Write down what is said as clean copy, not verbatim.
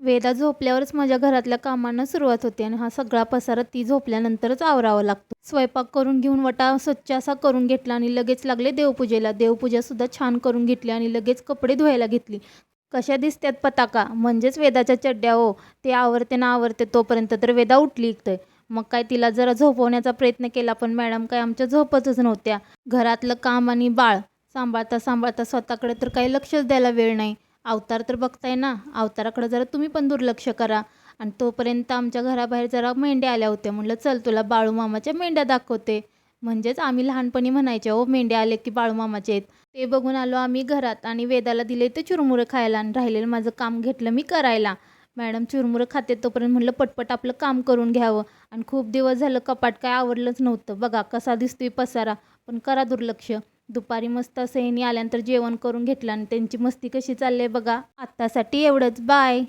वेदा झोपल्यावरच माझ्या घरातल्या कामांना सुरुवात होते आणि हा सगळा पसारा ती झोपल्यानंतरच आवरावा लागतो. स्वयंपाक करून घेऊन वटा स्वच्छ असा करून घेतला आणि लगेच लागले देवपूजेला. देवपूजासुद्धा छान करून घेतली आणि लगेच कपडे धुवायला घेतली. कशा दिसतात पताका म्हणजेच वेदाच्या चड्ड्या हो. ते आवरते ना आवरते तोपर्यंत तर वेदा उठली इकतंय. मग काय तिला जरा झोपवण्याचा प्रयत्न केला पण मॅडम काय आमच्या झोपतच नव्हत्या. घरातलं काम आणि बाळ सांभाळता सांभाळता स्वतःकडे तर काही लक्षच द्यायला वेळ नाही. अवतार तर बघताय ना, अवताराकडे जरा तुम्ही पण दुर्लक्ष करा. आणि तोपर्यंत आमच्या घराबाहेर जरा मेंढ्या आल्या होत्या. म्हटलं चल तुला बाळूमामाच्या मेंढ्या दाखवते. म्हणजेच आम्ही लहानपणी म्हणायच्या हो मेंढ्या आले की बाळूमामाचे आहेत. ते बघून आलो आम्ही घरात आणि वेदाला दिले ते चुरमुरं खायला आणि राहिलेलं माझं काम घेतलं मी करायला. मॅडम चुरमुरं खाते तोपर्यंत म्हटलं पटपट आपलं काम करून घ्यावं. आणि खूप दिवस झालं कपाट काय आवरलंच नव्हतं. बघा कसा दिसतोय पसारा, पण करा दुर्लक्ष. दुपारी मस्त असं ह्यांनी आल्यानंतर जेवण करून घेतलं आणि त्यांची मस्ती कशी चालली आहे बघा. आत्तासाठी एवढंच. बाय.